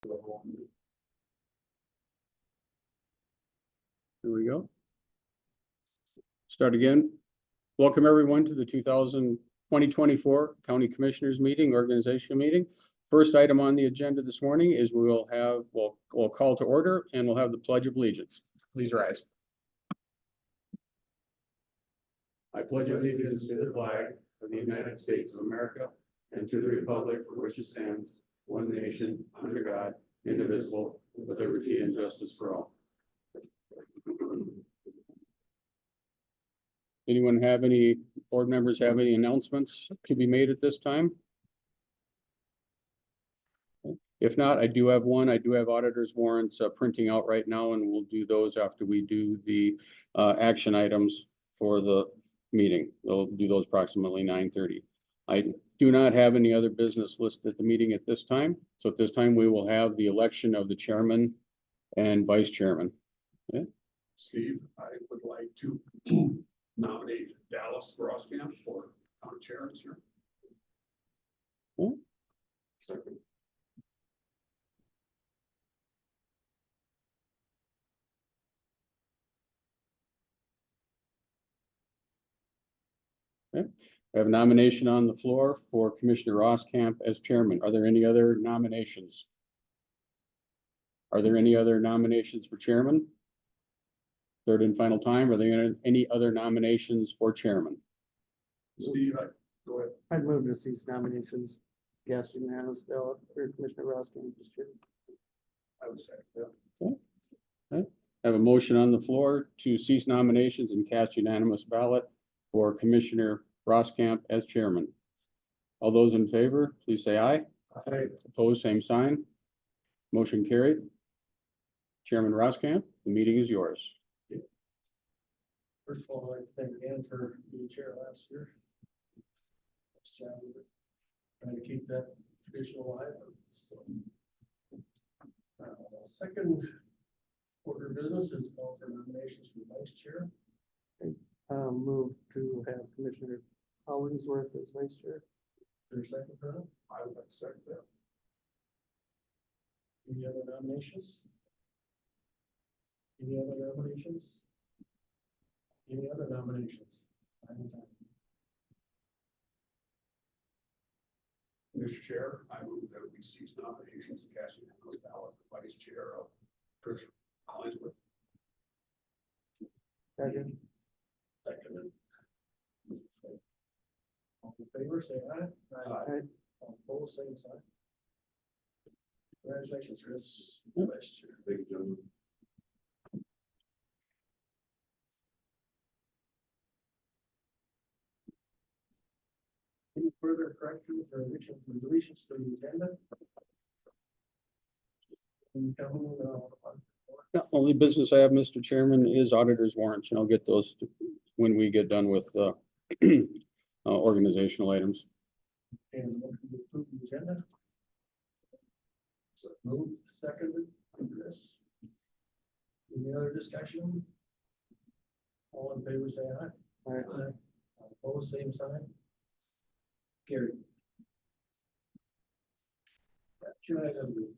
Here we go. Start again. Welcome everyone to the 2024 County Commissioners Meeting, organizational meeting. First item on the agenda this morning is we'll call to order and we'll have the Pledge of Allegiance. Please rise. I pledge allegiance to the flag of the United States of America and to the republic for which it stands, one nation, under God, indivisible, with liberty and justice for all. Anyone have any, board members have any announcements to be made at this time? If not, I do have one. I do have auditors warrants printing out right now, and we'll do those after we do the action items for the meeting. We'll do those approximately 9:30. I do not have any other business listed at the meeting at this time. So at this time, we will have the election of the chairman and vice chairman. Okay. Steve, I would like to nominate Dallas Roskamp for county chair this year. Yeah. Second. I have a nomination on the floor for Commissioner Roskamp as chairman. Are there any other nominations? Are there any other nominations for chairman? Third and final time. Are there any other nominations for chairman? Steve, go ahead. I'd move to cease nominations. Cast unanimous ballot for Commissioner Roskamp as chair. I would say, yeah. I have a motion on the floor to cease nominations and cast unanimous ballot for Commissioner Roskamp as chairman. All those in favor, please say aye. Aye. Opposed, same sign. Motion carried. Chairman Roskamp, the meeting is yours. First of all, I'd like to thank Dan for being chair last year. Nice job with it. Trying to keep that tradition alive. So, second order of business is call for nominations for vice chair. Move to have Commissioner Hollingsworth as vice chair. For a second round. I would like to second that. Any other nominations? Any other nominations? Any other nominations? Mr. Chair, I move that we cease nominations and cast unanimous ballot for vice chair of Chris Hollingsworth. Second. Seconded. All in favor, say aye. Aye. All opposed, same sign. Congratulations, Chris. Vice chair. Thank you, gentlemen. Any further corrections or additions or deletions to the agenda? The only business I have, Mr. Chairman, is auditor's warrants, and I'll get those when we get done with organizational items. And motion to approve the agenda. So moved, seconded, Chris. Any other discussion? All in favor, say aye. Aye. All opposed, same sign. Carried. Action item.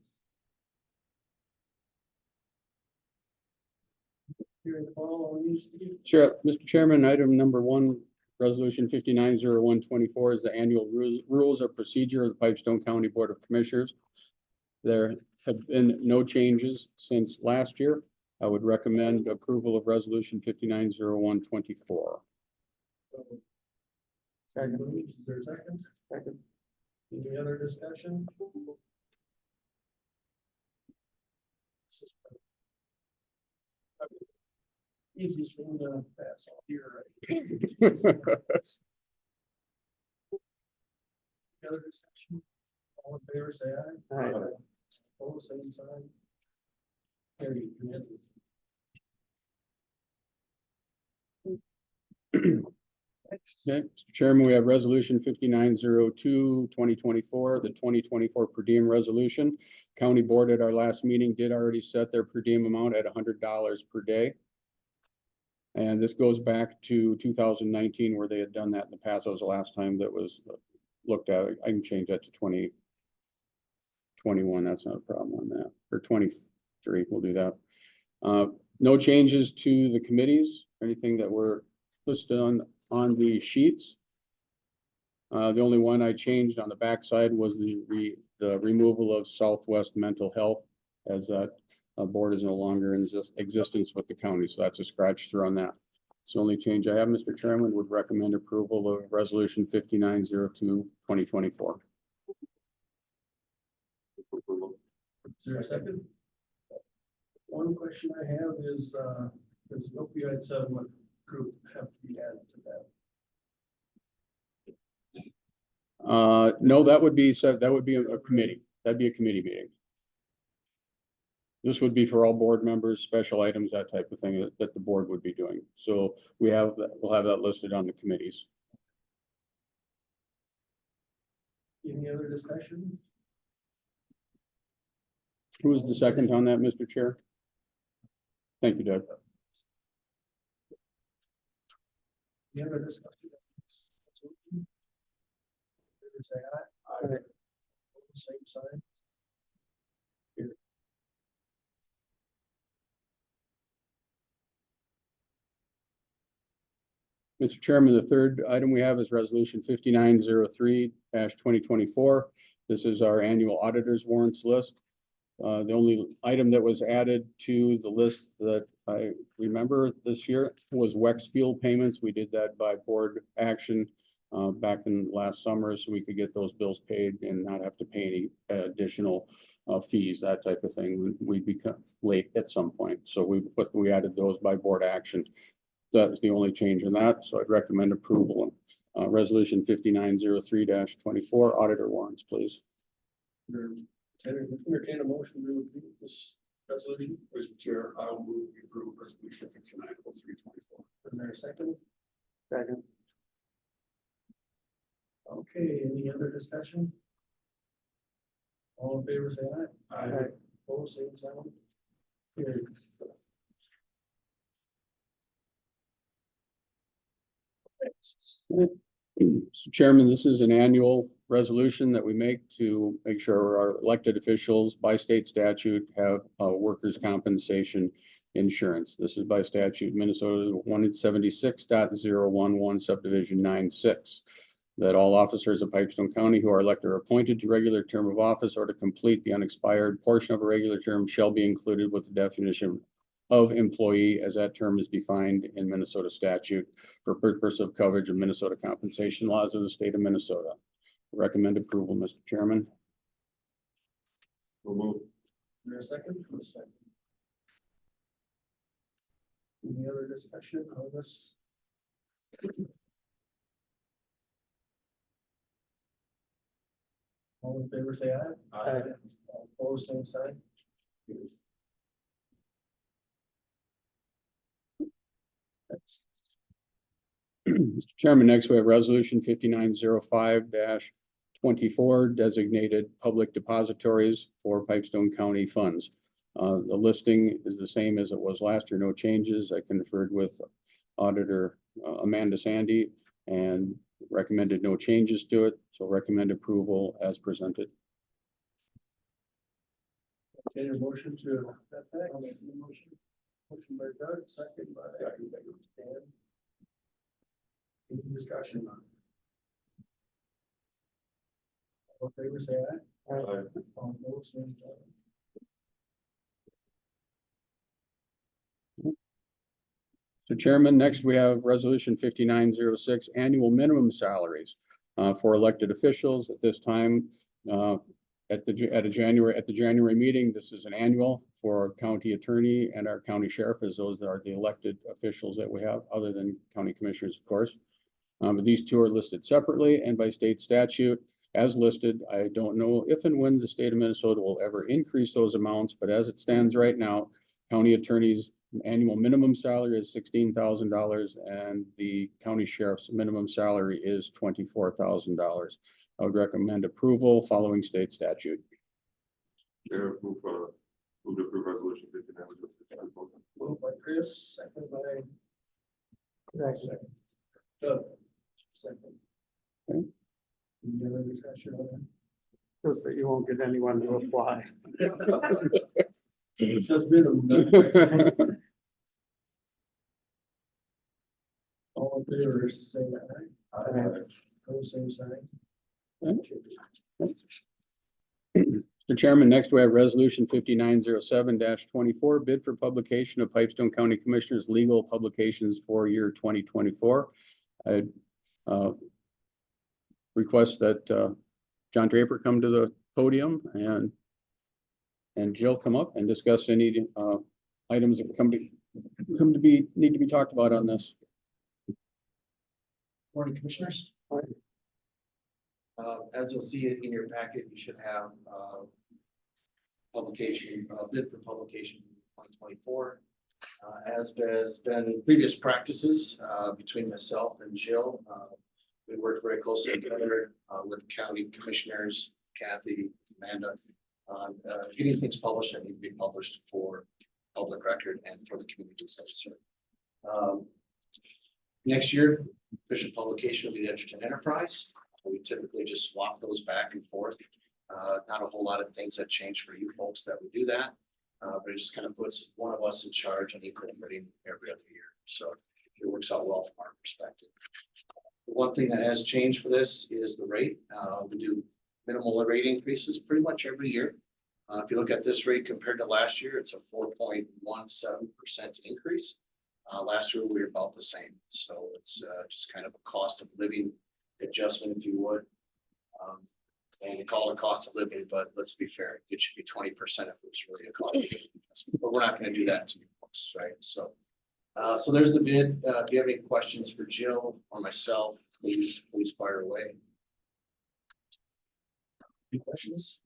Hearing the ball on you, Steve. Sure, Mr. Chairman, item number 1, resolution 590124 is the annual rules of procedure of the Pipestone County Board of Commissioners. There have been no changes since last year. I would recommend approval of resolution 590124. Second. Is there a second? Second. Any other discussion? Easiest thing to pass off here, right? Any other discussion? All in favor, say aye. Aye. Opposed, same sign. Carried. Okay, Mr. Chairman, we have resolution 5902, 2024, the 2024 per diem resolution. County board at our last meeting did already set their per diem amount at $100 per day. And this goes back to 2019 where they had done that in the past. That was the last time that was looked at. I can change that to 21, that's not a problem on that, or 23, we'll do that. No changes to the committees, anything that were listed on the sheets. The only one I changed on the backside was the removal of Southwest Mental Health, as that board is no longer in existence with the county, so that's a scratch through on that. It's the only change I have, Mr. Chairman. Would recommend approval of resolution 5902, 2024. Is there a second? One question I have is, does the opioid settlement group have to be added to that? No, that would be a committee. That'd be a committee meeting. This would be for all board members, special items, that type of thing that the board would be doing. So we'll have that listed on the committees. Any other discussion? Who is the second on that, Mr. Chair? Thank you, Doug. Any other discussion? Say aye. Aye. Same sign. Mr. Chairman, the third item we have is resolution 5903 2024. This is our annual auditors warrants list. The only item that was added to the list that I remember this year was WEX fuel payments. We did that by board action back in last summer, so we could get those bills paid and not have to pay any additional fees, that type of thing. We'd become late at some point, so we added those by board action. That's the only change in that, so I'd recommend approval of resolution 5903 24 auditor warrants, please. Entertain a motion to approve this resolution. Mr. Chair, I will move to approve resolution 5903, 24. Is there a second? Second. Okay, any other discussion? All in favor, say aye. Aye. Opposed, same sign. Carried. Mr. Chairman, this is an annual resolution that we make to make sure our elected officials by state statute have workers' compensation insurance. This is by statute Minnesota 176.011 subdivision 96. That all officers of Pipestone County who are elected or appointed to regular term of office or to complete the unexpired portion of a regular term shall be included with the definition of employee as that term is defined in Minnesota statute for purpose of coverage of Minnesota compensation laws of the state of Minnesota. Recommend approval, Mr. Chairman. We'll move. Is there a second? Any other discussion on this? All in favor, say aye. Aye. All opposed, same sign. Mr. Chairman, next we have resolution 5905 24 designated public depositories for Pipestone County funds. The listing is the same as it was last year, no changes. I conferred with Auditor Amanda Sandy and recommended no changes to it, so recommend approval as presented. Okay, a motion to that fact. I'll make the motion. Motion by Doug, second by Dan. Any discussion on it? All in favor, say aye. Aye. All opposed, same sign. So Chairman, next we have resolution 5906 annual minimum salaries for elected officials at this time. At the January meeting, this is an annual for our county attorney and our county sheriff, as those are the elected officials that we have, other than county commissioners, of course. But these two are listed separately and by state statute as listed. I don't know if and when the state of Minnesota will ever increase those amounts, but as it stands right now, county attorney's annual minimum salary is $16,000 and the county sheriff's minimum salary is $24,000. I would recommend approval following state statute. Chair, move to approve resolution 59. Moved by Chris, second by. Second. Doug. Second. Okay. Any other discussion on that? Just that you won't get anyone to apply. It says minimum. doesn't it? All in favor, is to say aye. Opposed, same sign. Mr. Chairman, next we have resolution 5907-24, bid for publication of Pipestone County Commissioners legal publications for year 2024. I request that John Draper come to the podium and Jill come up and discuss any items that need to be talked about on this. Morning, Commissioners. As you'll see in your packet, you should have publication, bid for publication 2024. As has been previous practices between myself and Jill, we worked very closely together with county commissioners, Kathy, Amanda, on getting things published that need to be published for public record and for the communities that we serve. Next year, official publication will be the Edgerton Enterprise. We typically just swap those back and forth. Not a whole lot of things that change for you folks that we do that. But it just kind of puts one of us in charge and equal rating every other year. So it works out well from our perspective. The one thing that has changed for this is the rate. We do minimal rate increases pretty much every year. If you look at this rate compared to last year, it's a 4.17% increase. Last year, we were about the same. So it's just kind of a cost of living adjustment, if you would. And we call it a cost of living, but let's be fair, it should be 20% if it was really a cost of living adjustment. But we're not going to do that to you folks, right? So so there's the bid. If you have any questions for Jill or myself, please fire away. Any questions?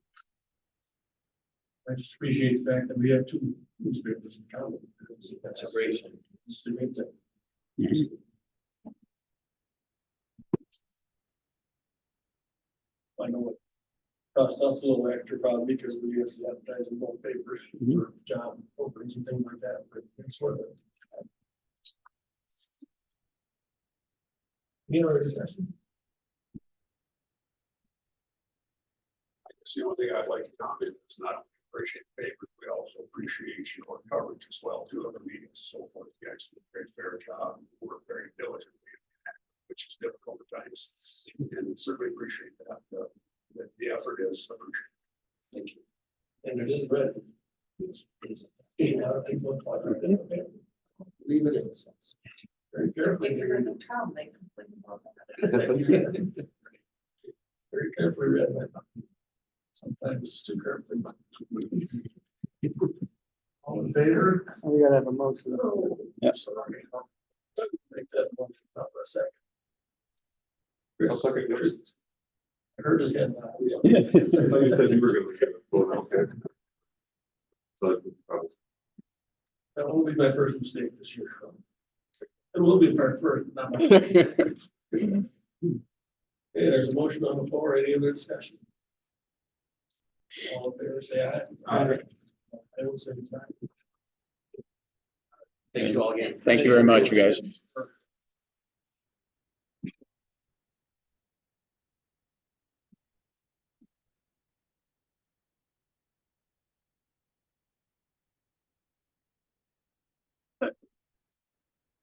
I just appreciate the fact that we have two newspapers in common. That's a great thing. It's a great thing. I know what cost us a little extra probably because we have to advertise in both papers for job openings and things like that, but it's worth it. Any other discussion? The only thing I'd like to comment is not appreciate the paper, we also appreciate your coverage as well to other meetings and so forth. You guys do a very fair job, work very diligently, which is difficult at times, and certainly appreciate that. The effort is appreciated. Thank you. And it is red. It's 8 out of 8 look like it. Okay. Leave it in. Very carefully. Figure in the town, they complain about that. Very carefully read. Sometimes it's too carefully. All in favor? So we gotta have a motion. Yep. Sorry. Make that motion up for a second. I'll second it. Chris, I heard his head. You said you were gonna get a vote, okay. So, That will be my first mistake this year. It will be my first, not my. Okay, there's a motion on the floor. Any other discussion? All in favor, say aye. Aye. I will say aye. Thank you all again. Thank you very much, you guys.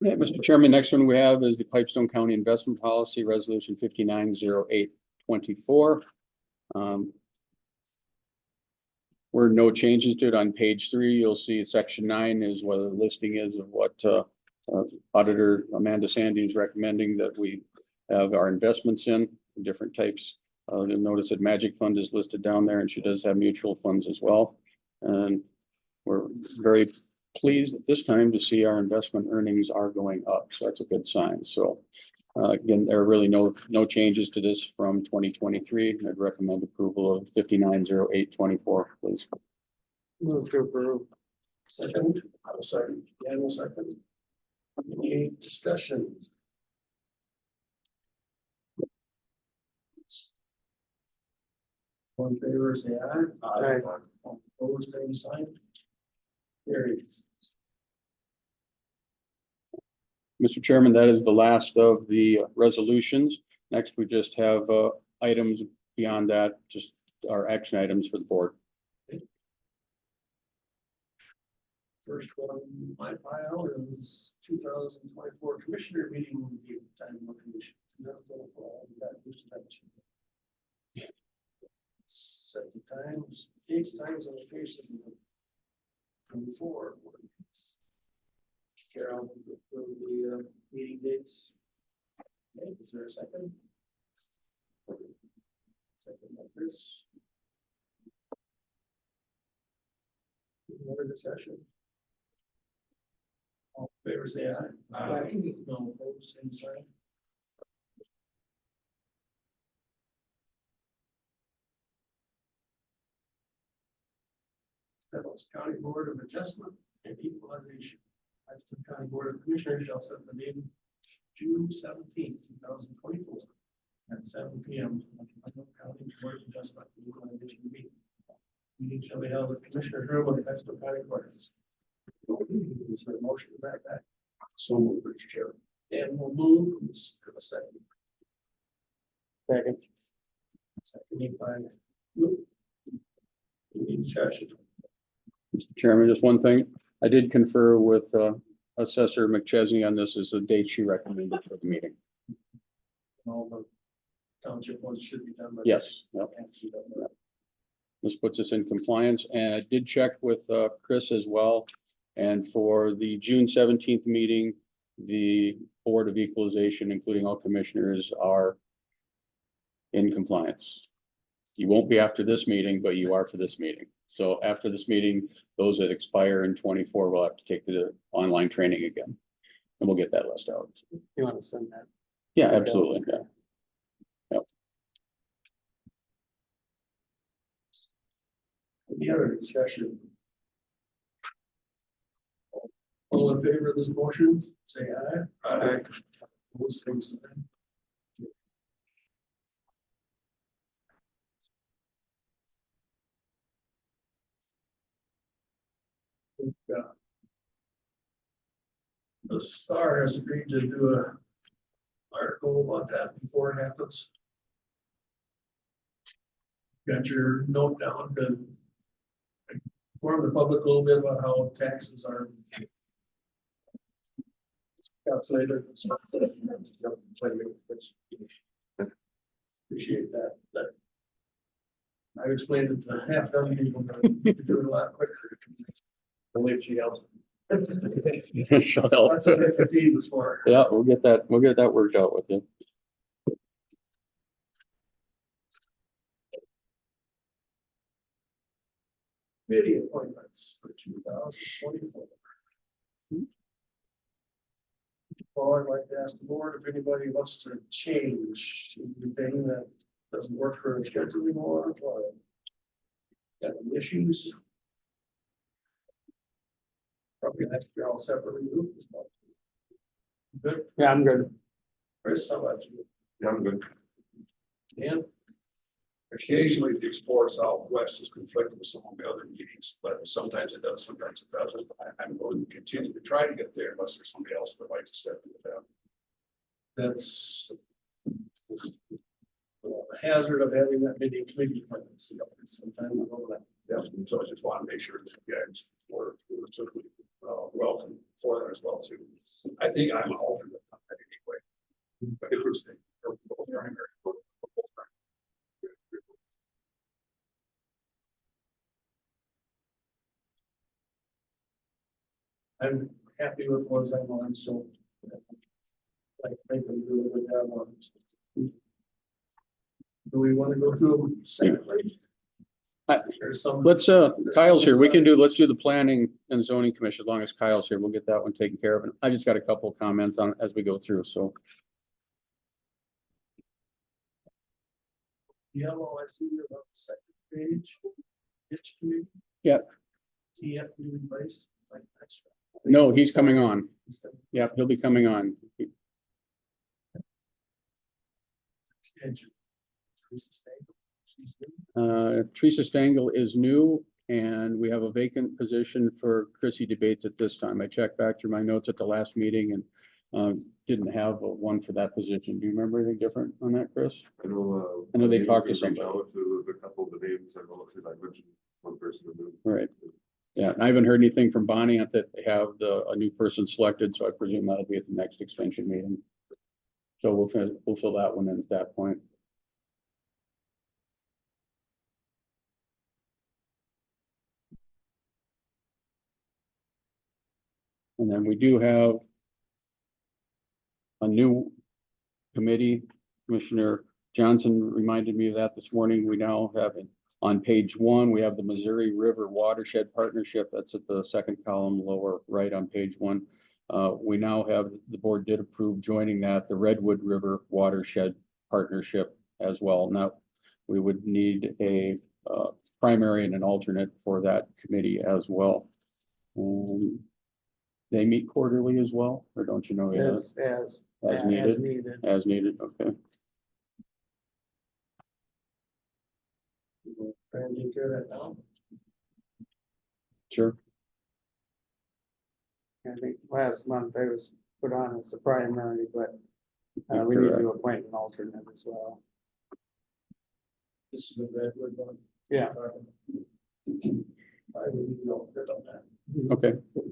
Yeah, Mr. Chairman, next one we have is the Pipestone County Investment Policy Resolution 5908-24. Where no changes to it on page 3, you'll see section 9 is what the listing is of what Auditor Amanda Sandy is recommending that we have our investments in different types. You'll notice that Magic Fund is listed down there, and she does have mutual funds as well. And we're very pleased at this time to see our investment earnings are going up, so that's a good sign. So again, there are really no changes to this from 2023. I'd recommend approval of 5908-24, please. Move to approve. Second, I will second, Dan will second. Any discussion? All in favor, say aye. Aye. All opposed, same sign. Carried. Mr. Chairman, that is the last of the resolutions. Next, we just have items beyond that, just our action items for the board. First one, in my pile is 2024 commissioner meeting review, time of commission. Set the times, dates, times, and locations. Before. Carol, will the meeting dates. Okay, is there a second? Second like this. Another discussion. All in favor, say aye. Aye. No opposed, same sign. Stephens County Board of Adjustment and Equalization. Pipestone County Board of Commissioners shall set the meeting June 17, 2024 at 7 P.M. Pipestone County Board of Adjustment and Equalization meeting. Meeting shall be held at Commissioner's Room of the Pipestone County Court. Is there a motion to that effect? So moved, Mr. Chair. And we'll move to a second. Second. Seconded by Luke. Any discussion? Mr. Chairman, just one thing. I did confer with Assessor McChesney on this, is the date she recommended for the meeting. All the township ones should be done. By Yes, yep. This puts us in compliance, and I did check with Chris as well. And for the June 17th meeting, the Board of Equalization, including all commissioners, are in compliance. You won't be after this meeting, but you are for this meeting. So after this meeting, those that expire in 24 will have to take the online training again. And we'll get that list out. You want to send that? Yeah, absolutely. Yeah. Any other discussion? All in favor of this motion, say aye. Aye. Opposed, same sign. The Star has agreed to do a article about that before it happens. Got your note down to inform the public a little bit about how taxes are calculated and stuff. Appreciate that. I've explained it to half dozen people, but you can do it a lot quicker. Only if she helps. She'll help. That's what FFE was for. Yeah, we'll get that worked out with you. Committee appointments for 2024. Well, I'd like to ask the board if anybody wants to change anything that doesn't work for their schedule anymore, or got any issues. Probably have to be all separately. Good, Yeah, I'm good. Chris, how about you? Yeah, I'm good. Dan? Occasionally, the Explore Southwest is conflicting with some of the other meetings, but sometimes it does, sometimes it doesn't. I'm going to continue to try to get there unless there's somebody else that would like to step into that. That's the hazard of having that many committee appointments. Sometimes we go that. Yeah, so I just want to make sure that you guys were certainly welcome for that as well too. I think I'm an alternate on that anyway. But it was the primary. I'm happy with ones I'm on, so. I think we do a good job on it. Do we want to go through them separately? There's some. Let's Kyle's here. Let's do the planning and zoning commission. As long as Kyle's here, we'll get that one taken care of. And I just got a couple of comments on it as we go through, so. Yellow, I see you about the second page. Ditch committee. Yep. TF to be replaced. Like that's right. No, he's coming on. He's got Yep, he'll be coming on. extension. Teresa Stagel, she's new. Teresa Stengel is new, and we have a vacant position for Chrissy Debates at this time. I checked back through my notes at the last meeting, and didn't have one for that position. Do you remember anything different on that, Chris? I know. I know they maybe talked to we reached somebody. out to a couple of the names, I know, because I mentioned one person to move. Right. Yeah, and I haven't heard anything from Bonnie on that they have a new person selected, so I presume that'll be at the next extension meeting. So we'll fill that one in at that point. And then we do have a new committee. Commissioner Johnson reminded me of that this morning. We now have it on page 1, we have the Missouri River Watershed Partnership. That's at the second column lower right on page 1. We now have, the board did approve joining that, the Redwood River Watershed Partnership as well. Now, we would need a primary and an alternate for that committee as well. They meet quarterly as well, or don't you know yet? As needed, as needed, okay. Try and take care of that now. Sure. I think last month I was put on as the primary, but we need to appoint an alternate as well. This is the Redwood one. Yeah. I will be the alternate on that. Okay, So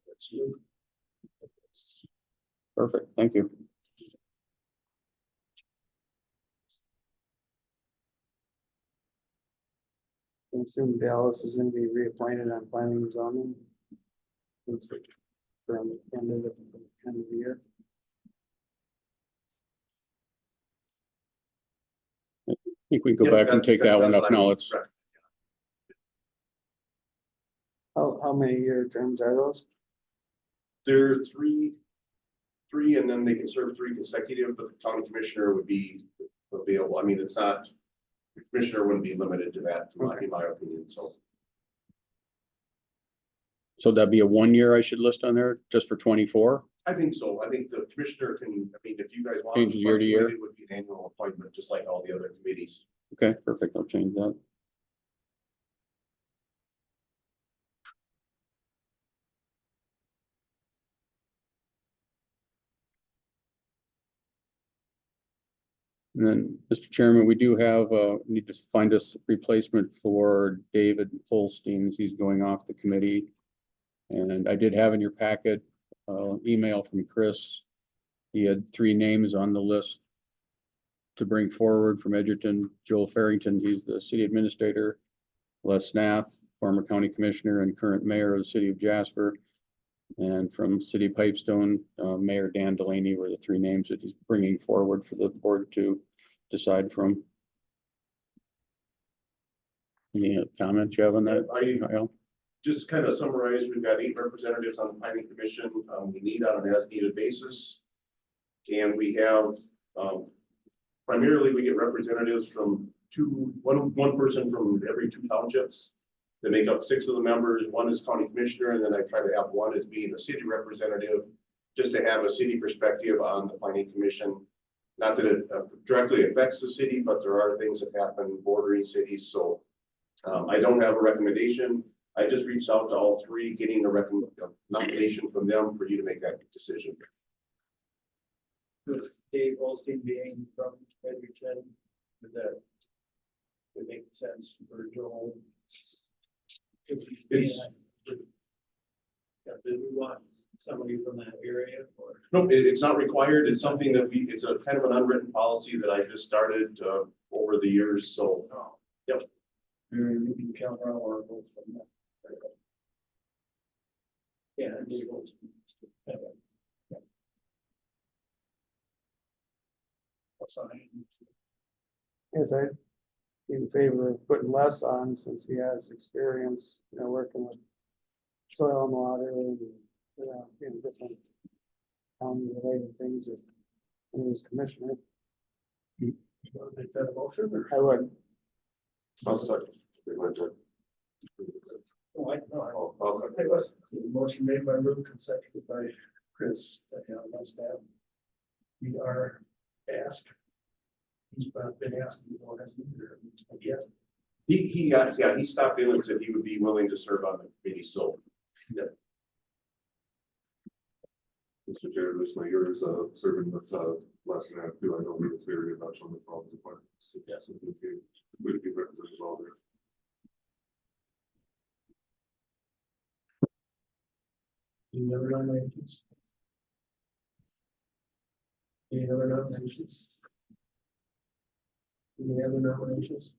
that's you. perfect, thank you. I assume Dallas is gonna be reappointed on planning and zoning. From the end of the year. I think we can go Yep, back and take that one that's up what I now. would It's, recommend. How many year terms are those? There are three, and then they can serve 3 consecutive, but the county commissioner would be available. I mean, it's not, the commissioner wouldn't be limited to that, in my opinion, so. so that'd be a 1 year I should list on there just for 24? I think so. I think the commissioner can, I mean, if you guys want. Changes year to year? It would be an annual appointment, just like all the other committees. Okay, perfect, I'll change that. And then, Mr. Chairman, we do have, need to find us a replacement for David Holstein. He's going off the committee. And I did have in your packet, email from Chris. He had 3 names on the list to bring forward from Edgerton. Joel Farrington, he's the city administrator. Les Nath, former county commissioner and current mayor of the city of Jasper. And from City of Pipestone, Mayor Dan Delaney were the 3 names that he's bringing forward for the board to decide from. Any comments you have on that? Kyle? Just kind of summarize, we've got 8 representatives on the planning commission. We need on an as-needed basis. And we have, primarily we get representatives from one person from every 2 townships. They make up 6 of the members. 1 is county commissioner, and then I try to have 1 as being a city representative, just to have a city perspective on the planning commission. Not that it directly affects the city, but there are things that happen bordering cities. So I don't have a recommendation. I just reached out to all 3, getting a nomination from them for you to make that decision. With Dave Holstein being from Edgerton, that would make sense for Joel. It's- Yeah, do we want somebody from that area or? Nope, it's not required. It's something that it's a kind of an unwritten policy that I just started over the years. So, No. Yep. We can count on or both from that. Yeah, and Dave Holstein. Yeah. What's on it? Yes, I in favor of putting Les on since he has experience, working with soil and water and, different related things that he was commissioner. You want to make that a motion or? I would. I'll second. They went to- Oh, no, I'll second. it was motion made by Luke and seconded by Chris. That's that. We are asked. He's been asking for has either yet. he stopped in and said he would be willing to serve on the committee. So, yeah. Mr. Chair, this my years serving with last and a half too. I know we were clear about some of the problems. Yes, we'd be represented well there. Any other nominations? Any other nominations? Any other nominations?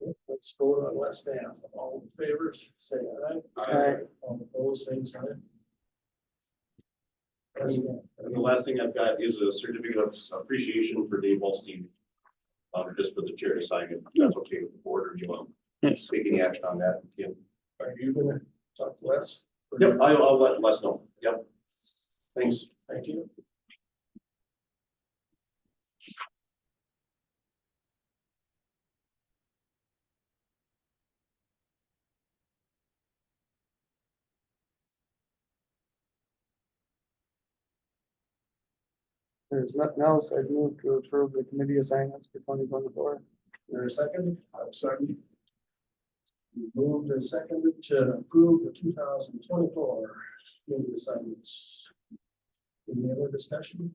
Okay, let's vote on last staff. All in favor, say aye. Aye. All opposed, same sign. And the last thing I've got is a certificate of appreciation for Dave Wallstein. Just for the chair to sign it. That's okay with the board, or do you want Yes. to take any action on that? Yeah. Are you gonna talk to Les? Yep, I'll let Les know. Yep. Thanks. Thank you. There's nothing else. I'd move to approve the committee assignments for 2024. There a second? I'm second. Moved and seconded to approve the 2024 committee assignments. Any other discussion?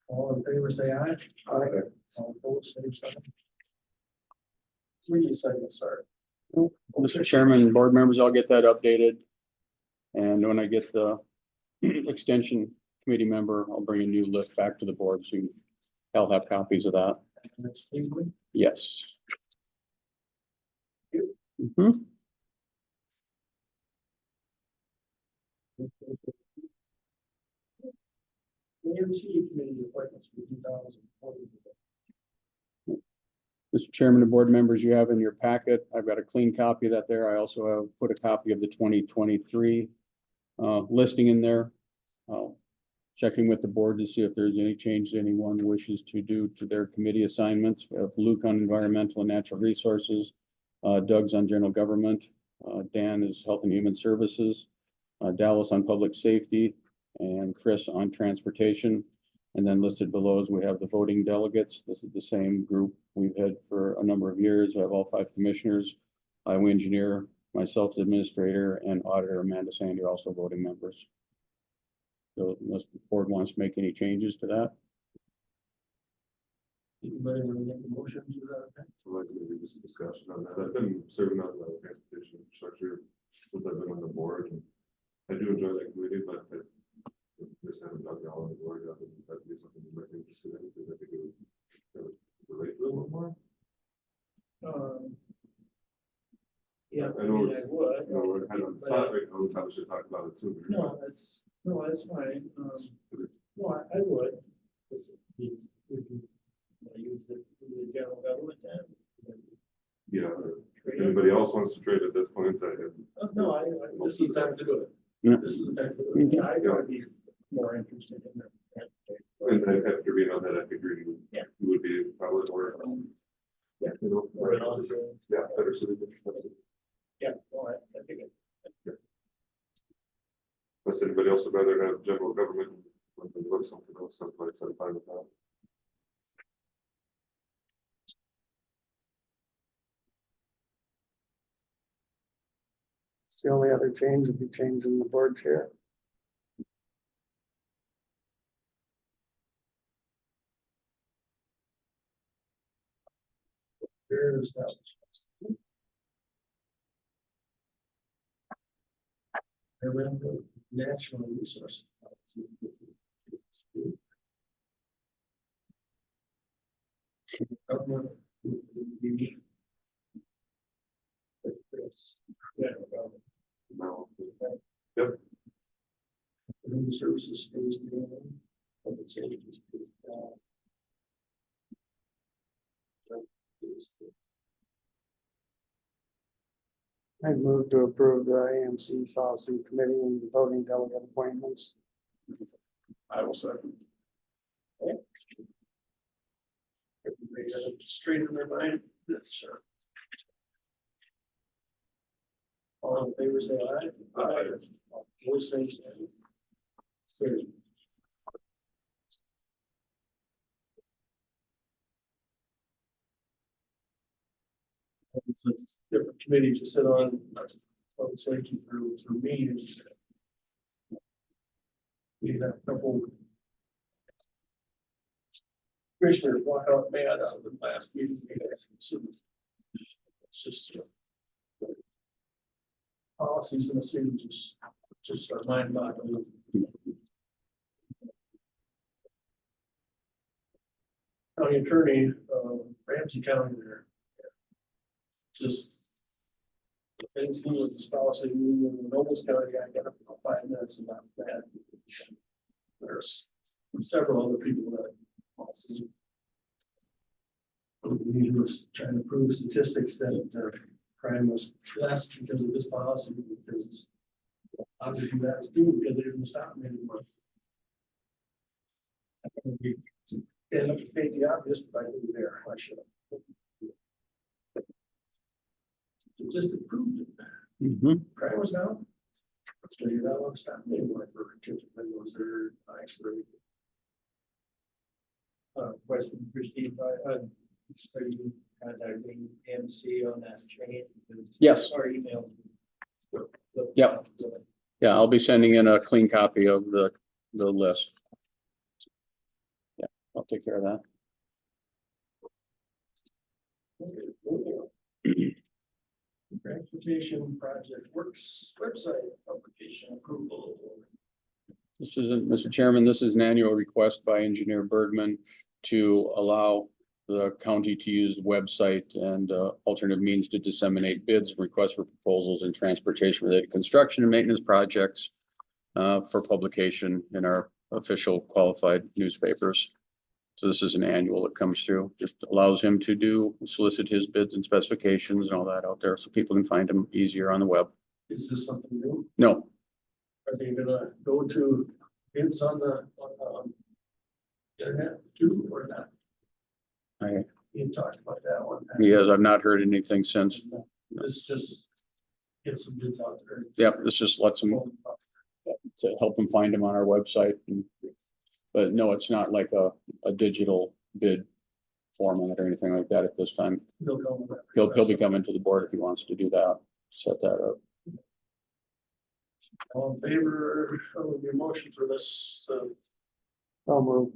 All in favor, say aye. Aye. All opposed, same sign. Three assignments, sorry. Mr. Chairman, board members, I'll get that updated. And when I get the extension committee member, I'll bring a new list back to the board, so I'll have copies of that. And that's legally. Yes. Mhm. AMC committee appointments for 2020. Mr. Chairman and board members, you have in your packet, I've got a clean copy of that there. I also have put a copy of the 2023 listing in there. Checking with the board to see if there's any change anyone wishes to do to their committee assignments. We have Luke on environmental and natural resources, Doug's on general government, Dan is health and human services, Dallas on public safety, and Chris on transportation. And then listed below as we have the voting delegates. This is the same group we've had for a number of years. We have all 5 commissioners, highway engineer, myself as administrator, and auditor Amanda Sandy are also voting members. So unless the board wants to make any changes to that. Anybody want to make a motion to that effect? I'd like to maybe just a discussion on that. I've been serving on the transportation infrastructure since I've been on the board, and I do enjoy that committee, but I just haven't done all of the board. That'd be something you might be interested in, because I think it would relate a little more. Yeah, I know I would. You know, we're kind of spot right now, we probably should talk about it sooner. No, that's fine. No, I would. Would you use the general government then? Yeah, if anybody else wants to trade at this point, No, this is the time to do it. Yeah. This is the time to do it. Yeah, I gotta be more interested in that. and after being on that, I agree, Yeah. it would be probably more. Yeah. You know, yeah, better suited. Yeah, all right, I think it. Unless anybody else would rather have general government, when they look something else, someplace, I'm fine with that. It's the only other change would be changing the board chair. There's that. Around the natural resources. Government, unique. Yeah, government. No. Human services stays doing. Public safety stays down. I'd move to approve the AMC policy committee and voting delegate appointments. I will second. Okay. Everybody has it straight in their mind. Sure. All in favor, say aye. Aye. Voice same sign. Carried. It's a different committee to sit on. public safety for me is we had a couple commissioners walk out mad out of the last meeting. So it's just policies in the city just are mind boggling. County attorney, Ramsey County there. Just the things he was espousing in the Nobles County, I got about 5 minutes and after that. There's several other people that also. He was trying to prove statistics that crime was less because of this policy, because obviously that was true because they didn't stop them anymore. Stand up to state the obvious, but I didn't there, I should have. It just proved it. Mhm. Crime was down. So you're not allowed to stop them anymore for kids when those are expert. Question for Steve, are you contacting MC on that chain? Yes. Or email? Yep. Yeah, I'll be sending in a clean copy of the list. Yeah, I'll take care of that. Transportation project works website publication approval. This isn't, Mr. Chairman, this is an annual request by Engineer Bergman to allow the county to use the website and alternative means to disseminate bids, requests for proposals and transportation related construction and maintenance projects for publication in our official qualified newspapers. So this is an annual that comes through, just allows him to solicit his bids and specifications and all that out there so people can find them easier on the web. Is this something new? No, Are they gonna go to bids on the internet too, or not? You talked about that one. yes, I've not heard anything since. This just get some bids out there. Yep, this just lets them to help them find them on our website. But no, it's not like a digital bid format or anything like that at this time. They'll come with that. He'll be coming to the board if he wants to do that, set that up. All in favor of your motion for this, I'll move.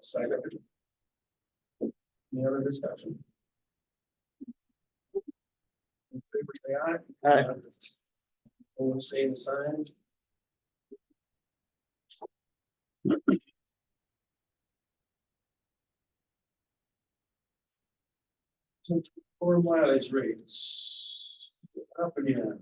second. Any other discussion? In favor, say aye. Aye. All same sign. So for mileage rates. Up again.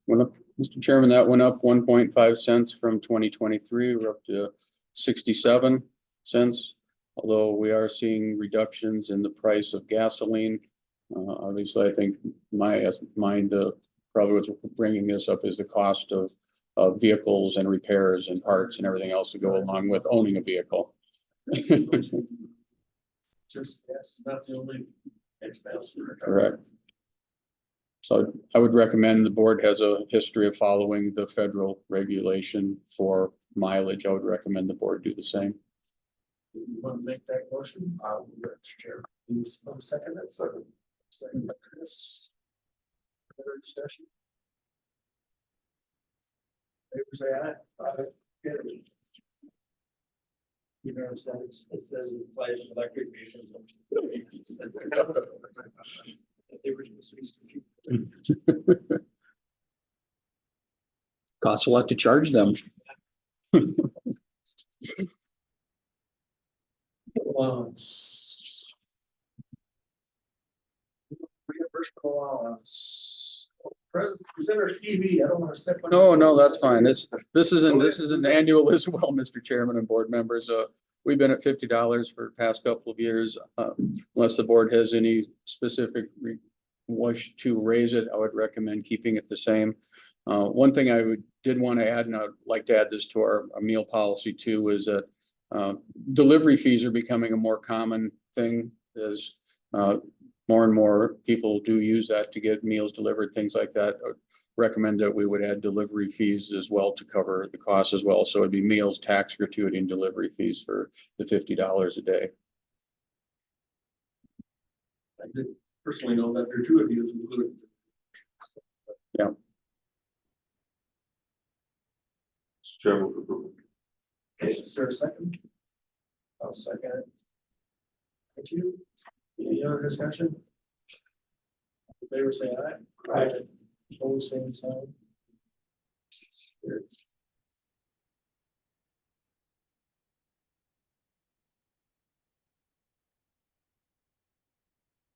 Went up, Mr. Chairman, that went up 1.5 cents from 2023. We're up to 67 cents. Although we are seeing reductions in the price of gasoline. Obviously, I think my mind, probably what's bringing this up is the cost of vehicles and repairs and parts and everything else that go along with owning a vehicle. Just, that's not the only expense. Correct. So I would recommend the board has a history of following the federal regulation for mileage. I would recommend the board do the same. You want to make that motion? Chair. Please, second that, second. Second by Chris. Further discussion? Favor say aye. Aye. Carry. You know, it says it applies to electric vehicles. Costs a lot to charge them. Allowance. Reimbursement allowance. Presenter TV, I don't want to step on. No, that's fine. This is an annual as well, Mr. Chairman and board members. We've been at $50 for the past couple of years. Unless the board has any specific wish to raise it, I would recommend keeping it the same. One thing I did want to add, and I'd like to add this to our meal policy too, is that delivery fees are becoming a more common thing as more and more people do use that to get meals delivered, things like that. I would recommend that we would add delivery fees as well to cover the cost as well. So it'd be meals, tax, gratuity, and delivery fees for the $50 a day. I did personally know that there are two of you included. Yeah. Chair will approve. Okay, is there a second? I'll second it. Thank you. Any other discussion? In favor say aye. Aye. Opposed, same sign. Carried.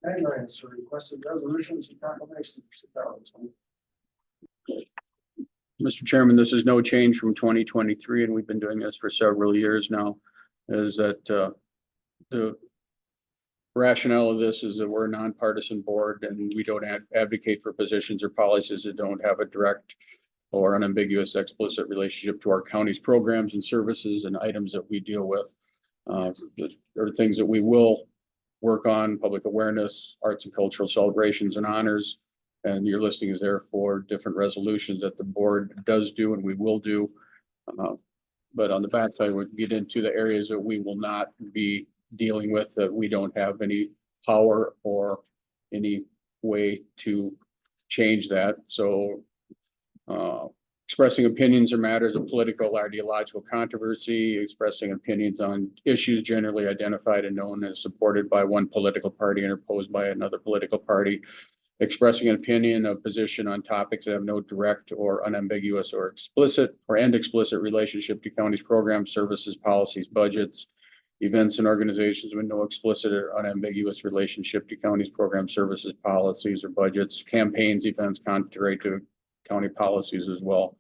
Guidelines for requested resolutions and proclamations. 2020. Mr. Chairman, this is no change from 2023, and we've been doing this for several years now. Is that the rationale of this is that we're a nonpartisan board and we don't advocate for positions or policies that don't have a direct or unambiguous explicit relationship to our county's programs and services and items that we deal with. There are things that we will work on: public awareness, arts and cultural celebrations and honors. And your listing is there for different resolutions that the board does do and we will do. But on the backside, we get into the areas that we will not be dealing with, that we don't have any power or any way to change that. So expressing opinions or matters of political or ideological controversy, expressing opinions on issues generally identified and known as supported by one political party and opposed by another political party, expressing an opinion of position on topics that have no direct or unambiguous or explicit relationship to county's programs, services, policies, budgets, events and organizations with no explicit or unambiguous relationship to county's program, services, policies, or budgets, campaigns, events contrary to county policies as well.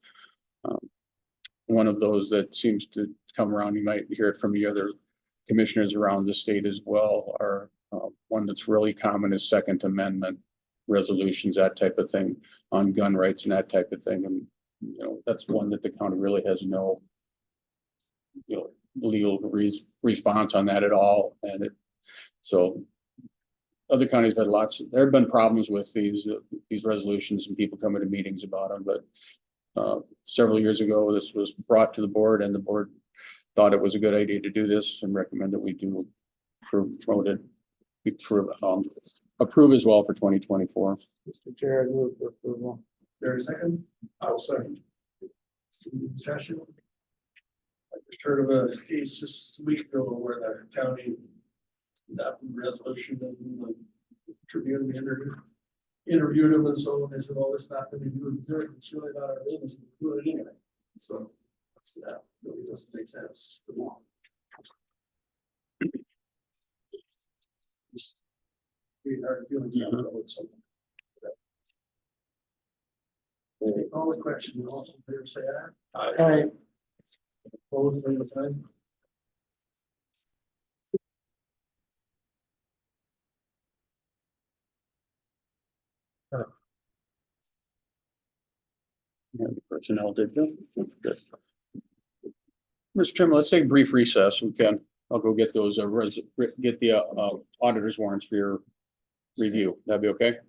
One of those that seems to come around, you might hear it from the other commissioners around the state as well, are one that's really common is Second Amendment resolutions, that type of thing, on gun rights and that type of thing. And, you know, that's one that the county really has no, you know, legal response on that at all. And so other counties had lots, there have been problems with these resolutions and people coming to meetings about them, but several years ago, this was brought to the board and the board thought it was a good idea to do this and recommend that we do promote it. We approve as well for 2024. Mr. Chair, I move for approval. There a second? I'll second. Discussion. I just heard of a case just a week ago where the county adopted a resolution and the Tribune interviewed him, and so they said, well, it's not going to be good. It's really not our business. We do it anyway. So that really doesn't make sense. We are doing something. All the questions, all in favor say aye. Aye. Opposed, same sign. Yeah, the personnel did good. Good. Mr. Chairman, let's take a brief recess. We can. I'll go get those, get the auditor's warrants for your review. That'd be okay?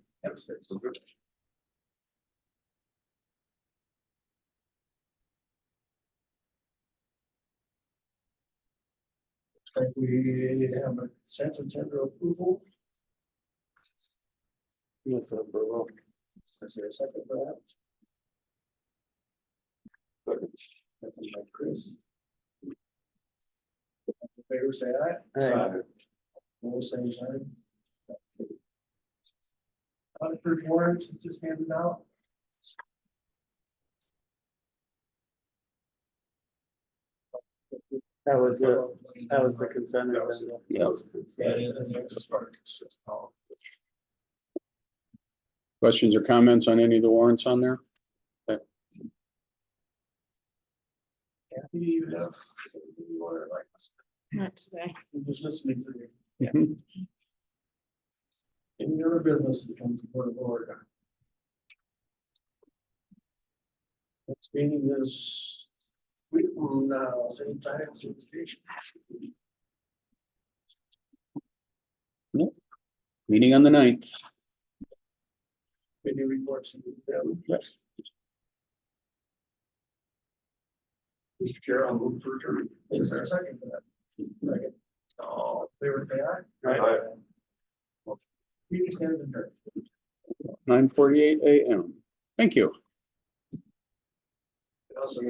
Like we have a consent agenda approval. Move for approval. Is there a second for that? Second by Chris. In favor say aye. Aye. Opposed, same sign. Auditor's warrants just handed out. That was the consent agenda. Yeah. Yeah, that's part of it. Questions or comments on any of the warrants on there? Kathy, you have. You want to like this? Not today. I'm just listening to you. Mhm. Any other business that comes before the board? Next meeting is week from now, same time, same station. Meeting on the 9th. Any reports? Mr. Chair, I'll move for adjournment. Is there a second for that? Second. Oh, they were there. Aye. Meeting stands adjourned. 9:48 a.m. Thank you. Also,